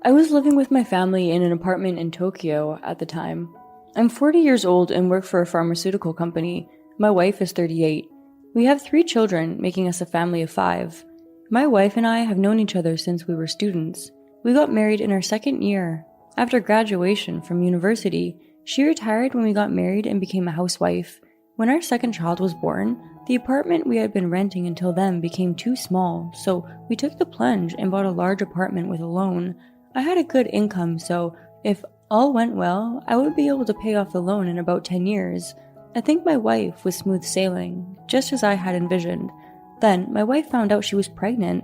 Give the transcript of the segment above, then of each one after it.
I was living with my family in an apartment in Tokyo at the time. I'm 40 years old and work for a pharmaceutical company. My wife is 38. We have 3 children, making us a family of 5. My wife and I have known each other since we were students. We got married in our second year. After graduation from university, she retired when we got married and became a housewife. When our second child was born, the apartment we had been renting until then became too small, so we took the plunge and bought a large apartment with a loan. I had a good income, so if all went well, I would be able to pay off the loan in about 10 years. I think my wife was smooth sailing, just as I had envisioned. Then, my wife found out she was pregnant.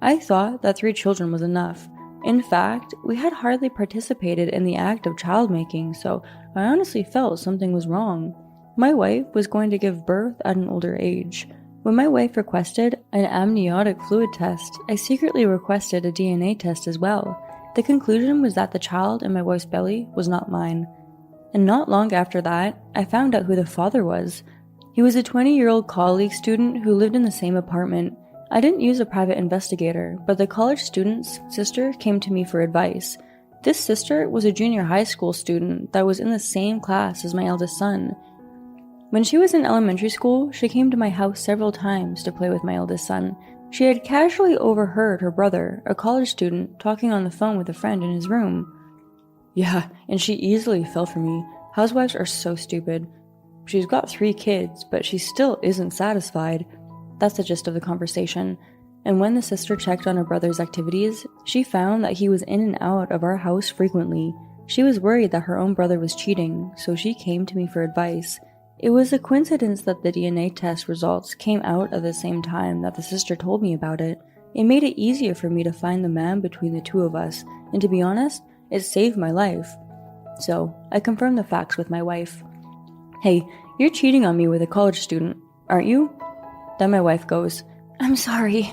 I thought that 3 children was enough. In fact, we had hardly participated in the act of child-making, so I honestly felt something was wrong. My wife was going to give birth at an older age. When my wife requested an amniotic fluid test, I secretly requested a DNA test as well. The conclusion was that the child in my wife's belly was not mine. And not long after that, I found out who the father was. He was a 20-year-old college student who lived in the same apartment. I didn't use a private investigator, but the college student's sister came to me for advice. This sister was a junior high school student that was in the same class as my eldest son. When she was in elementary school, she came to my house several times to play with my eldest son. She had casually overheard her brother, a college student, talking on the phone with a friend in his room. Yeah, and she easily fell for me. Housewives are so stupid. She's got 3 kids, but she still isn't satisfied. That's the gist of the conversation. And when the sister checked on her brother's activities, she found that he was in and out of our house frequently. She was worried that her own brother was cheating, so she came to me for advice. It was a coincidence that the DNA test results came out at the same time that the sister told me about it. It made it easier for me to find the man between the 2 of us, and to be honest, it saved my life. So, I confirmed the facts with my wife. Hey, you're cheating on me with a college student, aren't you? Then my wife goes, I'm sorry.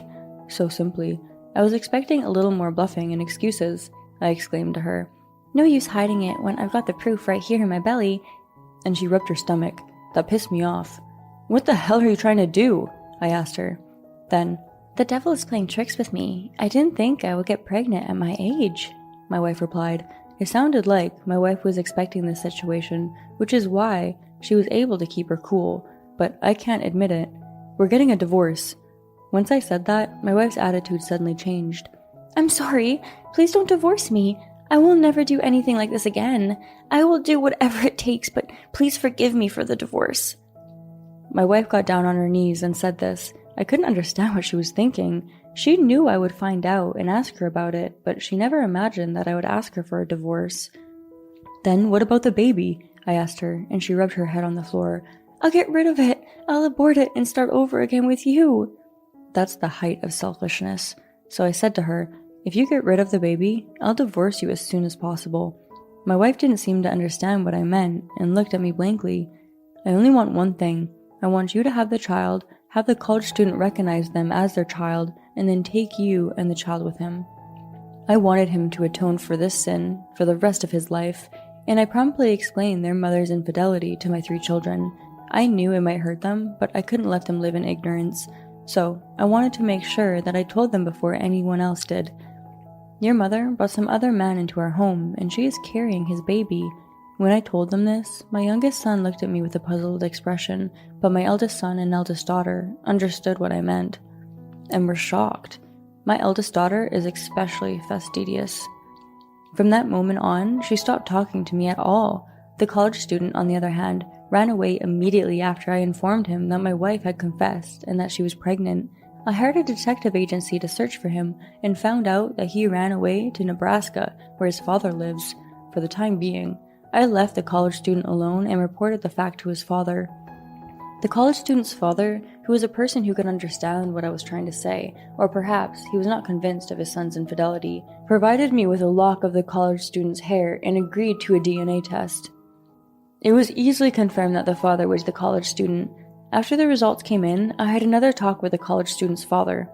So simply. I was expecting a little more bluffing and excuses. I exclaimed to her, No use hiding it when I've got the proof right here in my belly. And she rubbed her stomach. That pissed me off. What the hell are you trying to do? I asked her. Then, the devil is playing tricks with me. I didn't think I would get pregnant at my age, my wife replied. It sounded like my wife was expecting this situation, which is why she was able to keep her cool, but I can't admit it. We're getting a divorce. Once I said that, my wife's attitude suddenly changed. I'm sorry. Please don't divorce me. I will never do anything like this again. I will do whatever it takes, but please forgive me for the divorce. My wife got down on her knees and said this. I couldn't understand what she was thinking. She knew I would find out and ask her about it, but she never imagined that I would ask her for a divorce. Then what about the baby? I asked her, and she rubbed her head on the floor. I'll get rid of it. I'll abort it and start over again with you. That's the height of selfishness. So I said to her, if you get rid of the baby, I'll divorce you as soon as possible. My wife didn't seem to understand what I meant and looked at me blankly. I only want one thing. I want you to have the child, have the college student recognize them as their child, and then take you and the child with him. I wanted him to atone for this sin for the rest of his life, and I promptly explained their mother's infidelity to my 3 children. I knew it might hurt them, but I couldn't let them live in ignorance. So, I wanted to make sure that I told them before anyone else did. Your mother brought some other man into our home, and she is carrying his baby. When I told them this, my youngest son looked at me with a puzzled expression, but my eldest son and eldest daughter understood what I meant, and were shocked. My eldest daughter is especially fastidious. From that moment on, she stopped talking to me at all. The college student, on the other hand, ran away immediately after I informed him that my wife had confessed and that she was pregnant. I hired a detective agency to search for him and found out that he ran away to Nebraska, where his father lives. For the time being, I left the college student alone and reported the fact to his father. The college student's father, who was a person who could understand what I was trying to say, or perhaps he was not convinced of his son's infidelity, provided me with a lock of the college student's hair and agreed to a DNA test. It was easily confirmed that the father was the college student. After the results came in, I had another talk with the college student's father.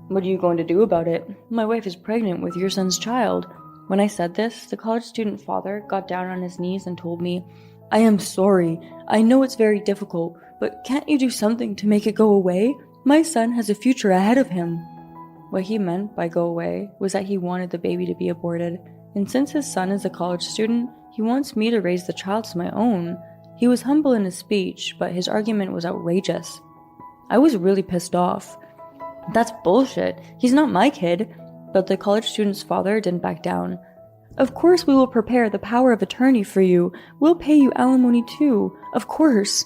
What are you going to do about it? My wife is pregnant with your son's child. When I said this, the college student father got down on his knees and told me, I am sorry. I know it's very difficult, but can't you do something to make it go away? My son has a future ahead of him. What he meant by go away was that he wanted the baby to be aborted, and since his son is a college student, he wants me to raise the child as my own. He was humble in his speech, but his argument was outrageous. I was really pissed off. That's bullshit. He's not my kid. But the college student's father didn't back down. Of course we will prepare the power of attorney for you. We'll pay you alimony too. Of course.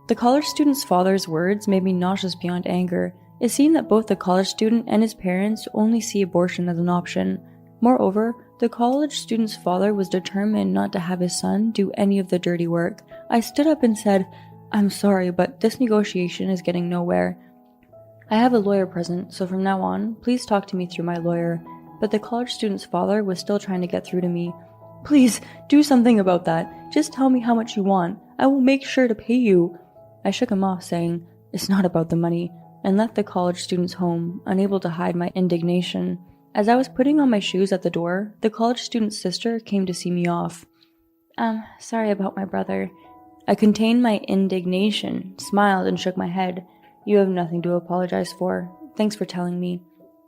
The college student's father's words made me nauseous beyond anger. It seemed that both the college student and his parents only see abortion as an option. Moreover, the college student's father was determined not to have his son do any of the dirty work. I stood up and said, "I'm sorry, but this negotiation is getting nowhere. I have a lawyer present, so from now on, please talk to me through my lawyer." But the college student's father was still trying to get through to me. "Please, do something about that. Just tell me how much you want. I will make sure to pay you." I shook him off, saying, "It's not about the money," and left the college student's home, unable to hide my indignation. As I was putting on my shoes at the door, the college student's sister came to see me off. Sorry about my brother." I contained my indignation, smiled, and shook my head. "You have nothing to apologize for. Thanks for telling me."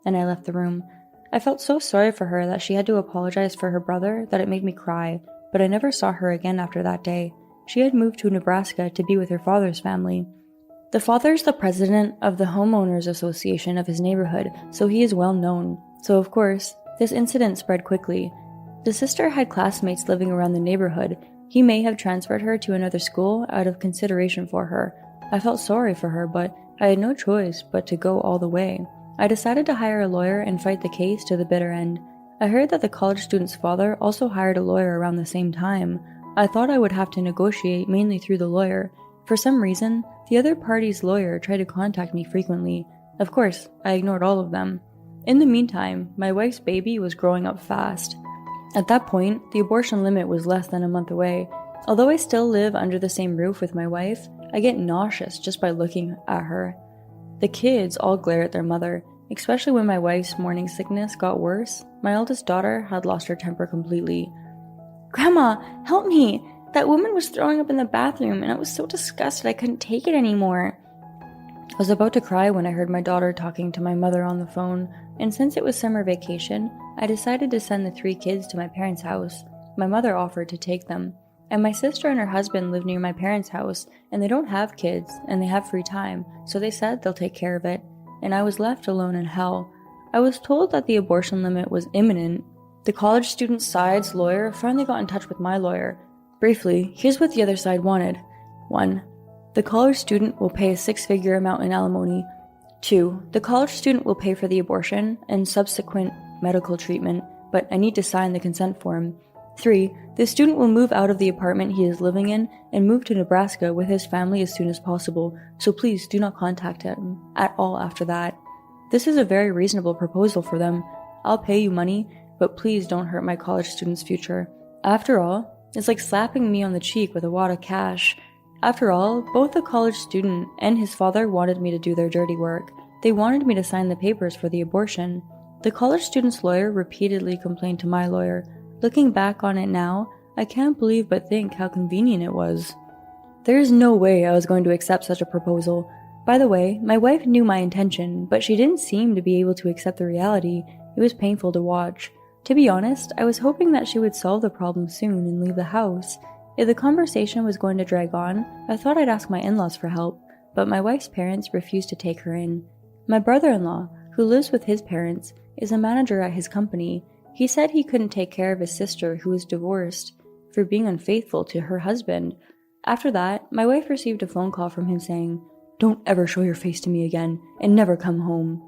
And I left the room. I felt so sorry for her that she had to apologize for her brother that it made me cry, but I never saw her again after that day. She had moved to Nebraska to be with her father's family. The father's the president of the homeowners association of his neighborhood, so he is well known. So of course, this incident spread quickly. The sister had classmates living around the neighborhood. He may have transferred her to another school out of consideration for her. I felt sorry for her, but I had no choice but to go all the way. I decided to hire a lawyer and fight the case to the bitter end. I heard that the college student's father also hired a lawyer around the same time. I thought I would have to negotiate mainly through the lawyer. For some reason, the other party's lawyer tried to contact me frequently. Of course, I ignored all of them. In the meantime, my wife's baby was growing up fast. At that point, the abortion limit was less than a month away. Although I still live under the same roof with my wife, I get nauseous just by looking at her. The kids all glare at their mother, especially when my wife's morning sickness got worse. My eldest daughter had lost her temper completely. "Grandma, help me! That woman was throwing up in the bathroom and I was so disgusted I couldn't take it anymore." I was about to cry when I heard my daughter talking to my mother on the phone, and since it was summer vacation, I decided to send the 3 kids to my parents' house. My mother offered to take them. And my sister and her husband live near my parents' house, and they don't have kids, and they have free time, so they said they'll take care of it. And I was left alone in hell. I was told that the abortion limit was imminent. The college student side's lawyer finally got in touch with my lawyer. Briefly, here's what the other side wanted. 1. The college student will pay a 6-figure amount in alimony. 2. The college student will pay for the abortion and subsequent medical treatment, but I need to sign the consent form. 3. The student will move out of the apartment he is living in and move to Nebraska with his family as soon as possible, so please do not contact him at all after that. This is a very reasonable proposal for them. I'll pay you money, but please don't hurt my college student's future. After all, it's like slapping me on the cheek with a wad of cash. After all, both the college student and his father wanted me to do their dirty work. They wanted me to sign the papers for the abortion. The college student's lawyer repeatedly complained to my lawyer. Looking back on it now, I can't believe but think how convenient it was. There is no way I was going to accept such a proposal. By the way, my wife knew my intention, but she didn't seem to be able to accept the reality. It was painful to watch. To be honest, I was hoping that she would solve the problem soon and leave the house. If the conversation was going to drag on, I thought I'd ask my in-laws for help, but my wife's parents refused to take her in. My brother-in-law, who lives with his parents, is a manager at his company. He said he couldn't take care of his sister who was divorced for being unfaithful to her husband. After that, my wife received a phone call from him saying, "Don't ever show your face to me again, and never come home."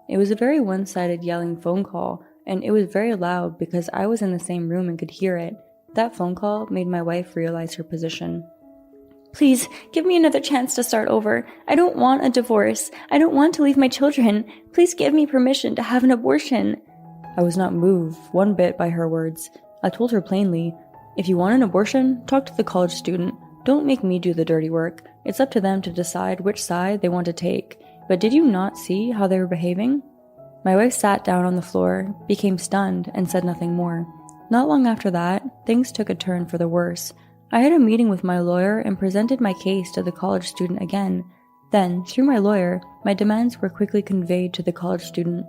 It was a very one-sided yelling phone call, and it was very loud because I was in the same room and could hear it. That phone call made my wife realize her position. "Please, give me another chance to start over. I don't want a divorce. I don't want to leave my children. Please give me permission to have an abortion." I was not moved one bit by her words. I told her plainly, "If you want an abortion, talk to the college student. Don't make me do the dirty work. It's up to them to decide which side they want to take. But did you not see how they were behaving?" My wife sat down on the floor, became stunned, and said nothing more. Not long after that, things took a turn for the worse. I had a meeting with my lawyer and presented my case to the college student again. Then, through my lawyer, my demands were quickly conveyed to the college student.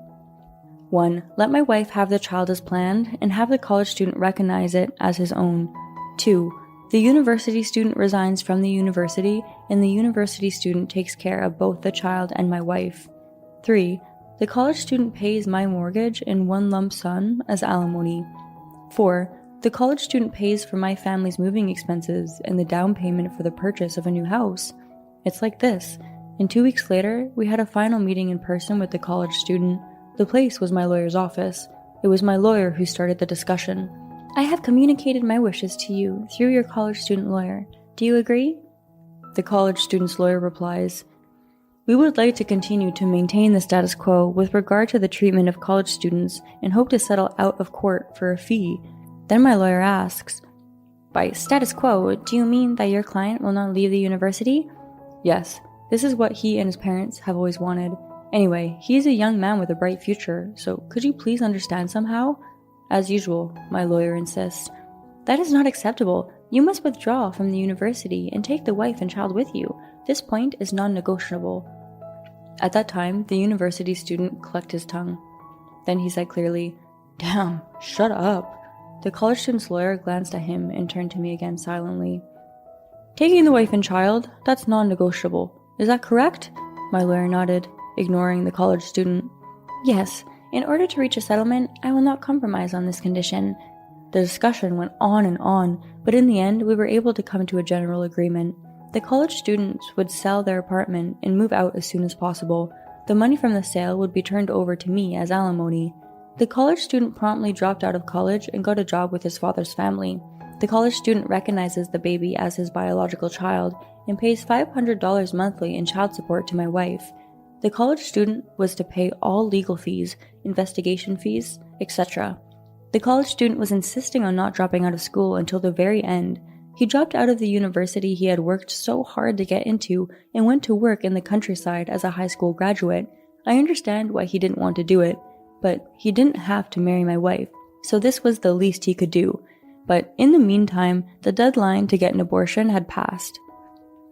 1. Let my wife have the child as planned and have the college student recognize it as his own. 2. The university student resigns from the university and the university student takes care of both the child and my wife. 3. The college student pays my mortgage in one lump sum as alimony. 4. The college student pays for my family's moving expenses and the down payment for the purchase of a new house. It's like this. And 2 weeks later, we had a final meeting in person with the college student. The place was my lawyer's office. It was my lawyer who started the discussion. I have communicated my wishes to you through your college student lawyer. Do you agree? The college student's lawyer replies, we would like to continue to maintain the status quo with regard to the treatment of college students and hope to settle out of court for a fee. Then my lawyer asks, by status quo, do you mean that your client will not leave the university? Yes, this is what he and his parents have always wanted. Anyway, he is a young man with a bright future, so could you please understand somehow? As usual, my lawyer insists. That is not acceptable. You must withdraw from the university and take the wife and child with you. This point is non-negotiable. At that time, the university student clucked his tongue. Then he said clearly, damn, shut up. The college student's lawyer glanced at him and turned to me again silently. Taking the wife and child, that's non-negotiable. Is that correct? My lawyer nodded, ignoring the college student. Yes. In order to reach a settlement, I will not compromise on this condition. The discussion went on, but in the end, we were able to come to a general agreement. The college students would sell their apartment and move out as soon as possible. The money from the sale would be turned over to me as alimony. The college student promptly dropped out of college and got a job with his father's family. The college student recognizes the baby as his biological child and pays $500 monthly in child support to my wife. The college student was to pay all legal fees, investigation fees, etc. The college student was insisting on not dropping out of school until the very end. He dropped out of the university he had worked so hard to get into and went to work in the countryside as a high school graduate. I understand why he didn't want to do it, but he didn't have to marry my wife, so this was the least he could do. But in the meantime, the deadline to get an abortion had passed.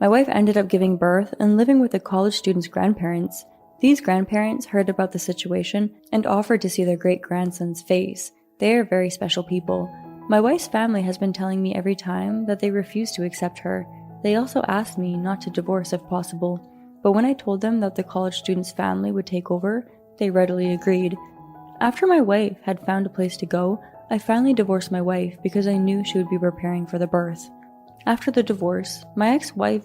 My wife ended up giving birth and living with the college student's grandparents. These grandparents heard about the situation and offered to see their great-grandson's face. They are very special people. My wife's family has been telling me every time that they refuse to accept her. They also asked me not to divorce if possible, but when I told them that the college student's family would take over, they readily agreed. After my wife had found a place to go, I finally divorced my wife because I knew she would be preparing for the birth. After the divorce, my ex-wife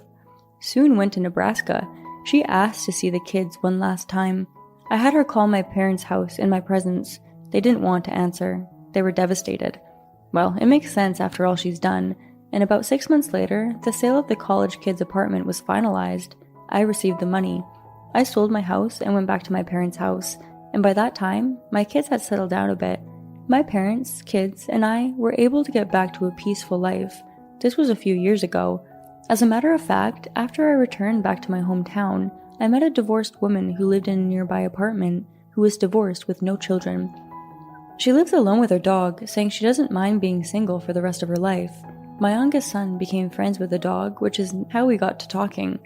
soon went to Nebraska. She asked to see the kids one last time. I had her call my parents' house in my presence. They didn't want to answer. They were devastated. Well, it makes sense after all she's done. And about 6 months later, the sale of the college kid's apartment was finalized. I received the money. I sold my house and went back to my parents' house. And by that time, my kids had settled down a bit. My parents, kids, and I were able to get back to a peaceful life. This was a few years ago. As a matter of fact, after I returned back to my hometown, I met a divorced woman who lived in a nearby apartment, who was divorced with no children. She lives alone with her dog, saying she doesn't mind being single for the rest of her life. My youngest son became friends with the dog, which is how we got to talking.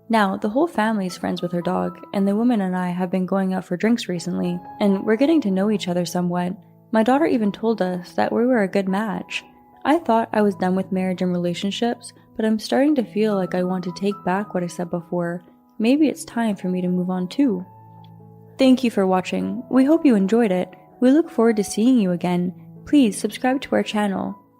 Now, the whole family is friends with her dog, and the woman and I have been going out for drinks recently, and we're getting to know each other somewhat. My daughter even told us that we were a good match. I thought I was done with marriage and relationships, but I'm starting to feel like I want to take back what I said before. Maybe it's time for me to move on too. Thank you for watching. We hope you enjoyed it. We look forward to seeing you again. Please subscribe to our channel.